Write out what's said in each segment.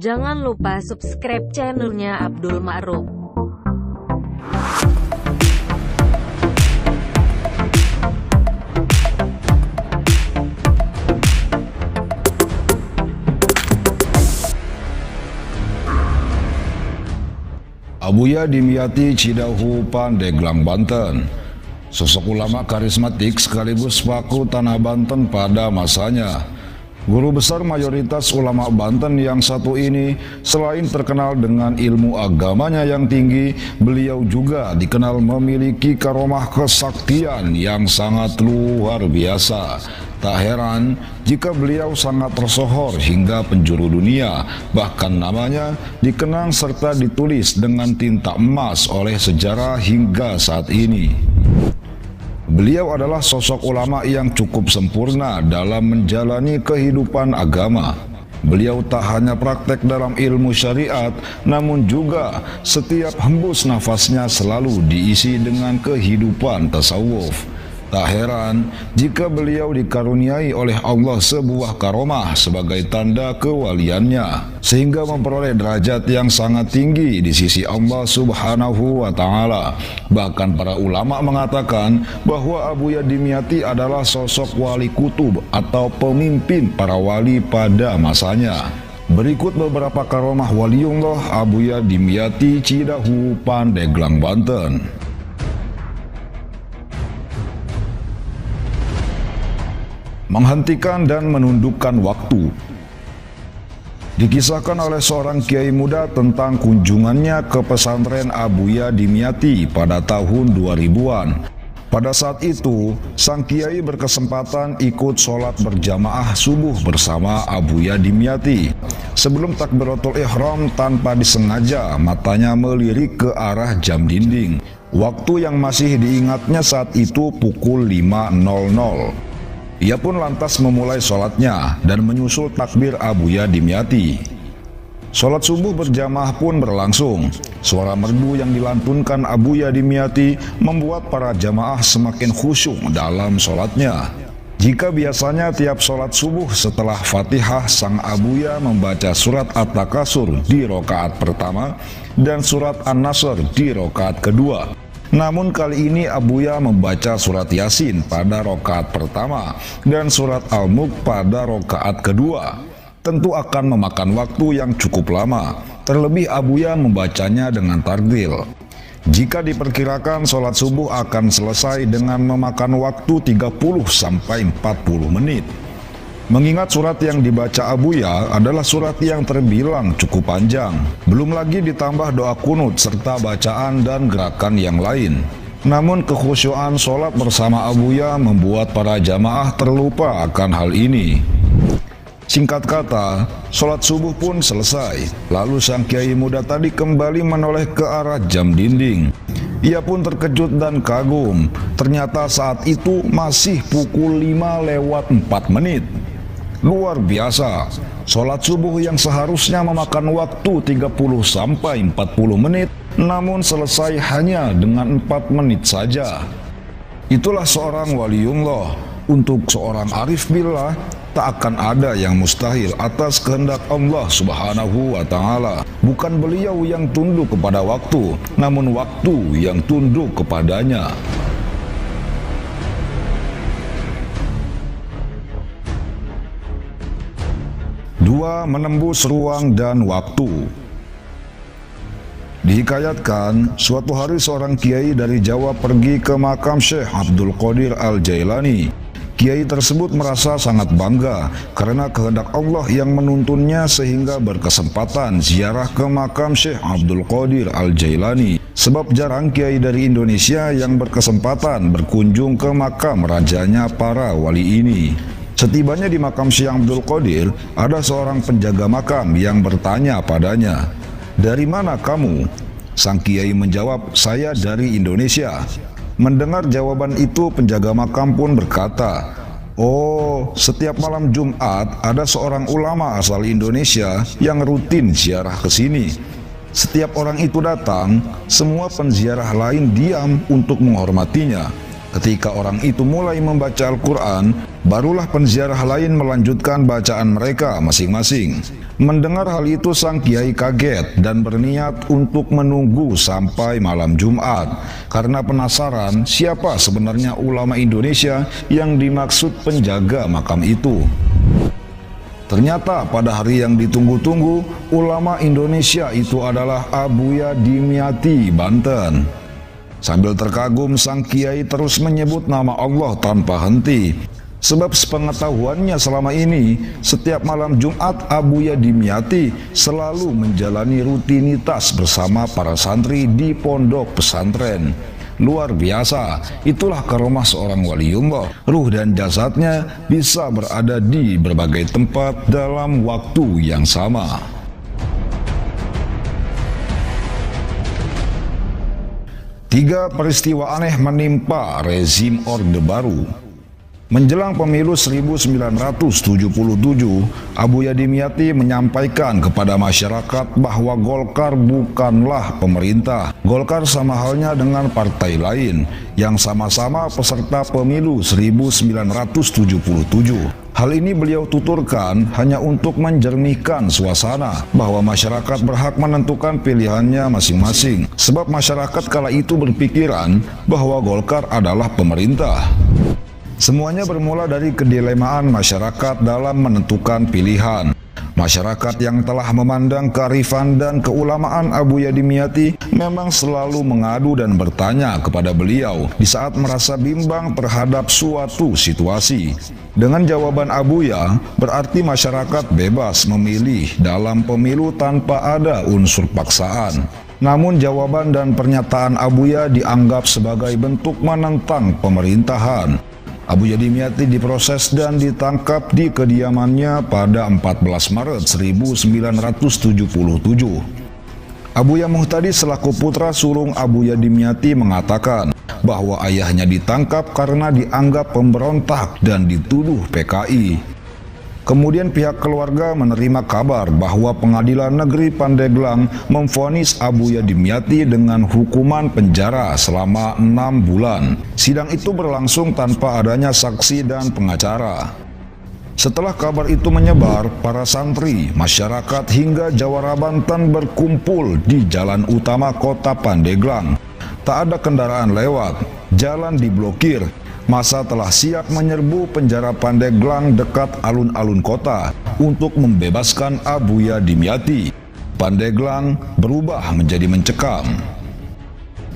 Jangan lupa subscribe channelnya Abdul Ma'ruf. Abuya Dimyati Cidahu, Pandeglang, Banten. Sosok ulama karismatik sekaligus paku tanah Banten pada masanya. Guru besar mayoritas ulama Banten yang satu ini, selain terkenal dengan ilmu agamanya yang tinggi, beliau juga dikenal memiliki karomah kesaktian yang sangat luar biasa. Tak heran jika beliau sangat tersohor hingga penjuru dunia, bahkan namanya dikenang serta ditulis dengan tinta emas oleh sejarah hingga saat ini. Beliau adalah sosok ulama yang cukup sempurna dalam menjalani kehidupan agama. Beliau tak hanya praktek dalam ilmu syariat, namun juga setiap hembus nafasnya selalu diisi dengan kehidupan tasawuf. Tak heran jika beliau dikaruniai oleh Allah sebuah karomah sebagai tanda kewaliannya, sehingga memperoleh derajat yang sangat tinggi di sisi Allah Subhanahu wa Ta'ala. Bahkan para ulama mengatakan bahwa Abuya Dimyati adalah sosok wali kutub atau pemimpin para wali pada masanya. Berikut beberapa karomah waliullah Abuya Dimyati Cidahu, Pandeglang, Banten. Menghentikan dan menundukkan waktu. Dikisahkan oleh seorang kiai muda tentang kunjungannya ke pesantren Abuya Dimyati pada tahun 2000-an. Pada saat itu, sang kiai berkesempatan ikut sholat berjamaah subuh bersama Abuya Dimyati. Sebelum takbiratul ihram, tanpa disengaja matanya melirik ke arah jam dinding. Waktu yang masih diingatnya saat itu pukul 5.00. Ia pun lantas memulai sholatnya dan menyusul takbir Abuya Dimyati. Sholat subuh berjamaah pun berlangsung. Suara merdu yang dilantunkan Abuya Dimyati membuat para jamaah semakin khusyuk dalam sholatnya. Jika biasanya tiap sholat subuh setelah Fatihah, sang Abuya membaca surat At-Takasur di rokaat pertama dan surat An-Nasr di rokaat kedua. Namun kali ini Abuya membaca surat Yasin pada rokaat pertama dan surat Al-Mulk pada rokaat kedua. Tentu akan memakan waktu yang cukup lama, terlebih Abuya membacanya dengan tartil. Jika diperkirakan sholat subuh akan selesai dengan memakan waktu 30-40 menit. Mengingat surat yang dibaca Abuya adalah surat yang terbilang cukup panjang, belum lagi ditambah doa kunut serta bacaan dan gerakan yang lain. Namun kekhusyuan sholat bersama Abuya membuat para jamaah terlupa akan hal ini. Singkat kata, sholat subuh pun selesai, lalu sang kiai muda tadi kembali menoleh ke arah jam dinding. Ia pun terkejut dan kagum, ternyata saat itu masih pukul 5:04. Luar biasa, sholat subuh yang seharusnya memakan waktu 30-40 menit, namun selesai hanya dengan 4 menit saja. Itulah seorang waliullah. Untuk seorang arif billah, tak akan ada yang mustahil atas kehendak Allah Subhanahu wa Ta'ala. Bukan beliau yang tunduk kepada waktu, namun waktu yang tunduk kepadanya. 2. Menembus ruang dan waktu. Dihikayatkan, suatu hari seorang kiai dari Jawa pergi ke makam Syekh Abdul Qadir Al-Jailani. Kiai tersebut merasa sangat bangga karena kehendak Allah yang menuntunnya sehingga berkesempatan ziarah ke makam Syekh Abdul Qadir Al-Jailani. Sebab jarang kiai dari Indonesia yang berkesempatan berkunjung ke makam rajanya para wali ini. Setibanya di makam Syekh Abdul Qadir, ada seorang penjaga makam yang bertanya padanya, "Dari mana kamu?" Sang kiai menjawab, "Saya dari Indonesia." Mendengar jawaban itu, penjaga makam pun berkata, "Oh, setiap malam Jumat ada seorang ulama asal Indonesia yang rutin ziarah ke sini. Setiap orang itu datang, semua penziarah lain diam untuk menghormatinya. Ketika orang itu mulai membaca Al-Quran, barulah penziarah lain melanjutkan bacaan mereka masing-masing. Mendengar hal itu, sang kiai kaget dan berniat untuk menunggu sampai malam Jumat, karena penasaran siapa sebenarnya ulama Indonesia yang dimaksud penjaga makam itu. Ternyata pada hari yang ditunggu-tunggu, ulama Indonesia itu adalah Abuya Dimyati, Banten. Sambil terkagum, sang kiai terus menyebut nama Allah tanpa henti. Sebab sepengetahuannya selama ini, setiap malam Jumat Abuya Dimyati selalu menjalani rutinitas bersama para santri di pondok pesantren. Luar biasa, itulah karomah seorang waliullah. Ruh dan jasadnya bisa berada di berbagai tempat dalam waktu yang sama. Tiga peristiwa aneh menimpa rezim Orde Baru. Menjelang pemilu 1977, Abuya Dimyati menyampaikan kepada masyarakat bahwa Golkar bukanlah pemerintah. Golkar sama halnya dengan partai lain yang sama-sama peserta pemilu 1977. Hal ini beliau tuturkan hanya untuk menjernihkan suasana bahwa masyarakat berhak menentukan pilihannya masing-masing. Sebab masyarakat kala itu berpikiran bahwa Golkar adalah pemerintah. Semuanya bermula dari kedilemaan masyarakat dalam menentukan pilihan. Masyarakat yang telah memandang kearifan dan keulamaan Abuya Dimyati memang selalu mengadu dan bertanya kepada beliau di saat merasa bimbang terhadap suatu situasi. Dengan jawaban Abuya, berarti masyarakat bebas memilih dalam pemilu tanpa ada unsur paksaan. Namun jawaban dan pernyataan Abuya dianggap sebagai bentuk menentang pemerintahan. Abuya Dimyati diproses dan ditangkap di kediamannya pada 14 Maret 1977. Abuya Muhtadi selaku putra sulung Abuya Dimyati mengatakan bahwa ayahnya ditangkap karena dianggap pemberontak dan dituduh PKI. Kemudian pihak keluarga menerima kabar bahwa Pengadilan Negeri Pandeglang memvonis Abuya Dimyati dengan hukuman penjara selama 6 bulan. Sidang itu berlangsung tanpa adanya saksi dan pengacara. Setelah kabar itu menyebar, para santri, masyarakat hingga Jawara Banten berkumpul di jalan utama kota Pandeglang. Tak ada kendaraan lewat, jalan diblokir. Massa telah siap menyerbu penjara Pandeglang dekat alun-alun kota untuk membebaskan Abuya Dimyati. Pandeglang berubah menjadi mencekam.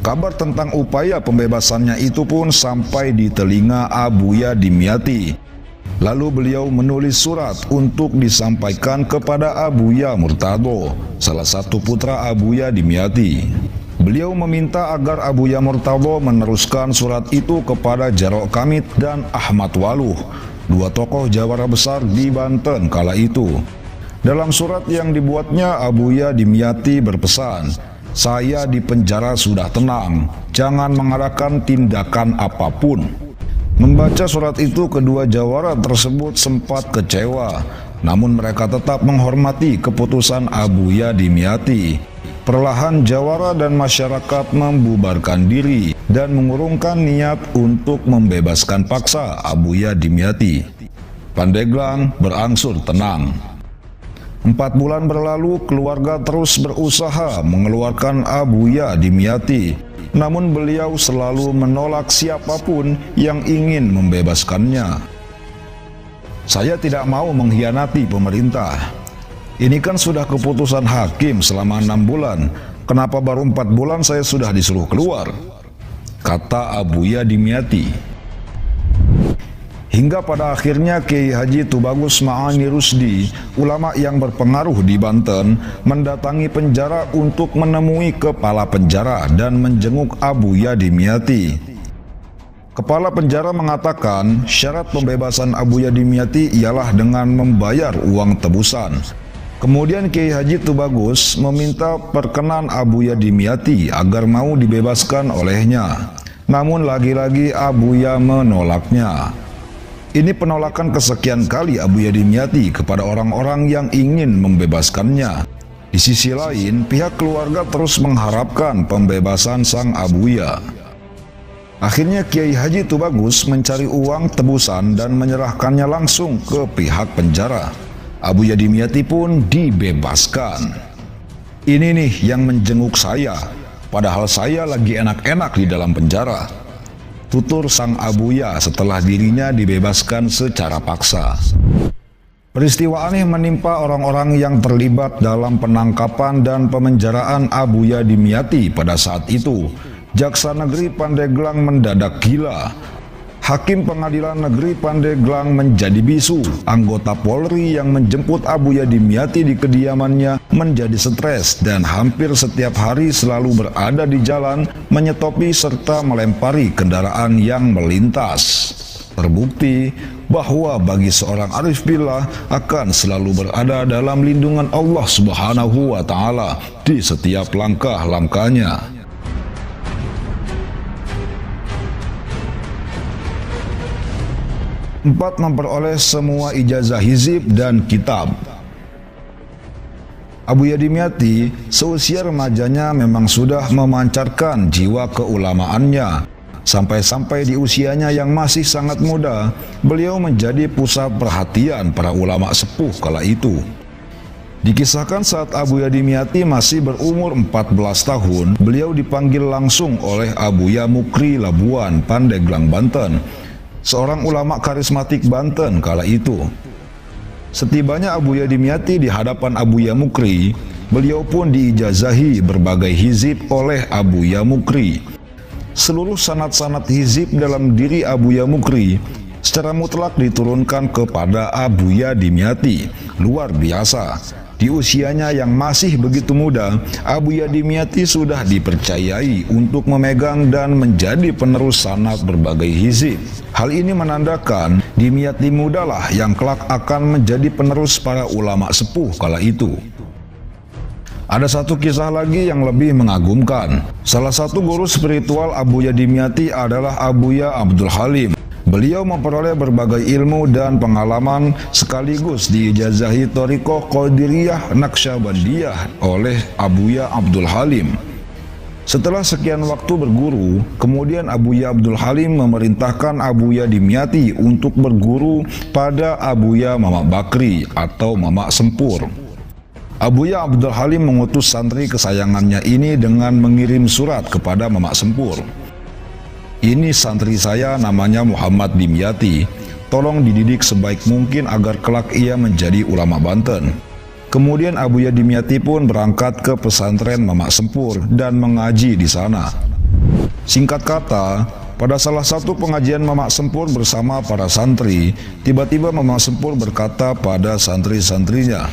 Kabar tentang upaya pembebasannya itu pun sampai di telinga Abuya Dimyati. Lalu beliau menulis surat untuk disampaikan kepada Abuya Murtado, salah satu putra Abuya Dimyati. Beliau meminta agar Abuya Murtado meneruskan surat itu kepada Jarok Kamit dan Ahmad Waluh, dua tokoh jawara besar di Banten kala itu. Dalam surat yang dibuatnya, Abuya Dimyati berpesan, "Saya di penjara sudah tenang, jangan mengadakan tindakan apapun." Membaca surat itu, kedua jawara tersebut sempat kecewa, namun mereka tetap menghormati keputusan Abuya Dimyati. Perlahan jawara dan masyarakat membubarkan diri dan mengurungkan niat untuk membebaskan paksa Abuya Dimyati. Pandeglang berangsur tenang. 4 bulan berlalu, keluarga terus berusaha mengeluarkan Abuya Dimyati. Namun beliau selalu menolak siapapun yang ingin membebaskannya. "Saya tidak mau mengkhianati pemerintah. Ini kan sudah keputusan hakim selama 6 bulan. Kenapa baru 4 bulan saya sudah disuruh keluar?" kata Abuya Dimyati. Hingga pada akhirnya Kiai Haji Tubagus Ma'ani Rusdi, ulama yang berpengaruh di Banten, mendatangi penjara untuk menemui kepala penjara dan menjenguk Abuya Dimyati. Kepala penjara mengatakan syarat pembebasan Abuya Dimyati ialah dengan membayar uang tebusan. Kemudian Kiai Haji Tubagus meminta perkenan Abuya Dimyati agar mau dibebaskan olehnya. Namun lagi-lagi Abuya menolaknya. Ini penolakan kesekian kali Abuya Dimyati kepada orang-orang yang ingin membebaskannya. Di sisi lain, pihak keluarga terus mengharapkan pembebasan sang Abuya. Akhirnya Kiai Haji Tubagus mencari uang tebusan dan menyerahkannya langsung ke pihak penjara. Abuya Dimyati pun dibebaskan. Ini nih yang menjenguk saya, padahal saya lagi enak-enak di dalam penjara, tutur sang Abuya setelah dirinya dibebaskan secara paksa. Peristiwa aneh menimpa orang-orang yang terlibat dalam penangkapan dan pemenjaraan Abuya Dimyati pada saat itu. Jaksa Negeri Pandeglang mendadak gila. Hakim Pengadilan Negeri Pandeglang menjadi bisu. Anggota Polri yang menjemput Abuya Dimyati di kediamannya menjadi stres dan hampir setiap hari selalu berada di jalan, menyetopi serta melempari kendaraan yang melintas. Terbukti bahwa bagi seorang arif billah akan selalu berada dalam lindungan Allah Subhanahu wa Ta'ala di setiap langkah-langkahnya. 4. Memperoleh semua ijazah hizib dan kitab. Abuya Dimyati seusia remajanya memang sudah memancarkan jiwa keulamaannya. Sampai-sampai di usianya yang masih sangat muda, beliau menjadi pusat perhatian para ulama sepuh kala itu. Dikisahkan saat Abuya Dimyati masih berumur 14 tahun, beliau dipanggil langsung oleh Abuya Mukri Labuan, Pandeglang, Banten, seorang ulama karismatik Banten kala itu. Setibanya Abuya Dimyati di hadapan Abuya Mukri, beliau pun diijazahi berbagai hizib oleh Abuya Mukri. Seluruh sanad-sanad hizib dalam diri Abuya Mukri secara mutlak diturunkan kepada Abuya Dimyati. Luar biasa. Di usianya yang masih begitu muda, Abuya Dimyati sudah dipercayai untuk memegang dan menjadi penerus sanad berbagai hizib. Hal ini menandakan Dimyati mudalah yang kelak akan menjadi penerus para ulama sepuh kala itu. Ada satu kisah lagi yang lebih mengagumkan. Salah satu guru spiritual Abuya Dimyati adalah Abuya Abdul Halim. Beliau memperoleh berbagai ilmu dan pengalaman sekaligus diijazahi Thariqah Qadiriyah Naqsyabandiyah oleh Abuya Abdul Halim. Setelah sekian waktu berguru, kemudian Abuya Abdul Halim memerintahkan Abuya Dimyati untuk berguru pada Abuya Mamak Bakri atau Mamak Sempur. Abuya Abdul Halim mengutus santri kesayangannya ini dengan mengirim surat kepada Mamak Sempur. Ini santri saya namanya Muhammad Dimyati, tolong dididik sebaik mungkin agar kelak ia menjadi ulama Banten. Kemudian Abuya Dimyati pun berangkat ke pesantren Mamak Sempur dan mengaji di sana. Singkat kata, pada salah satu pengajian Mamak Sempur bersama para santri, tiba-tiba Mamak Sempur berkata pada santri-santrinya,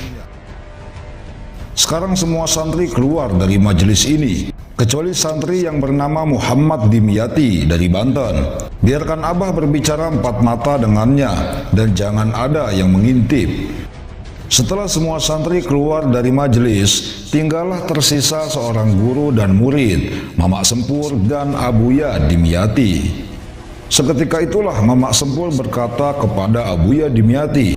"Sekarang semua santri keluar dari majelis ini, kecuali santri yang bernama Muhammad Dimyati dari Banten. Biarkan Abah berbicara empat mata dengannya dan jangan ada yang mengintip." Setelah semua santri keluar dari majelis, tinggallah tersisa seorang guru dan murid, Mamak Sempur dan Abuya Dimyati. Seketika itulah Mamak Sempur berkata kepada Abuya Dimyati,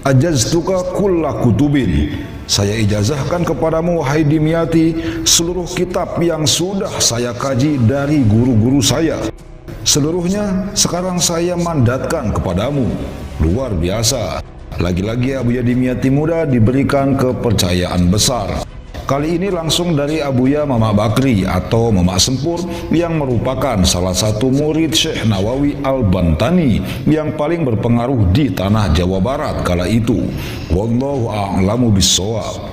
"Ajaztuka kulla kutubin." Saya ijazahkan kepadamu, wahai Dimyati, seluruh kitab yang sudah saya kaji dari guru-guru saya. Seluruhnya sekarang saya mandatkan kepadamu. Luar biasa. Lagi-lagi Abuya Dimyati muda diberikan kepercayaan besar. Kali ini langsung dari Abuya Mamak Bakri atau Mamak Sempur yang merupakan salah satu murid Syekh Nawawi Al-Bantani yang paling berpengaruh di tanah Jawa Barat kala itu. Wallahu a'lamu bissawab.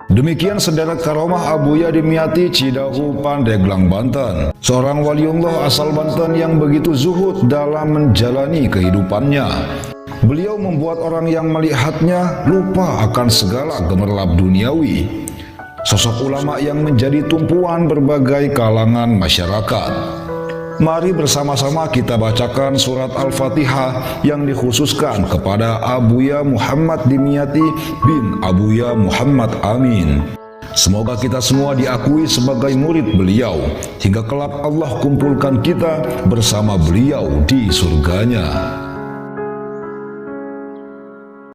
Demikian sederet karomah Abuya Dimyati Cidahu, Pandeglang, Banten. Seorang waliullah asal Banten yang begitu zuhud dalam menjalani kehidupannya. Beliau membuat orang yang melihatnya lupa akan segala gemerlap duniawi. Sosok ulama yang menjadi tumpuan berbagai kalangan masyarakat. Mari bersama-sama kita bacakan surat Al-Fatihah yang dikhususkan kepada Abuya Muhammad Dimyati bin Abuya Muhammad Amin. Semoga kita semua diakui sebagai murid beliau, hingga kelak Allah kumpulkan kita bersama beliau di surganya.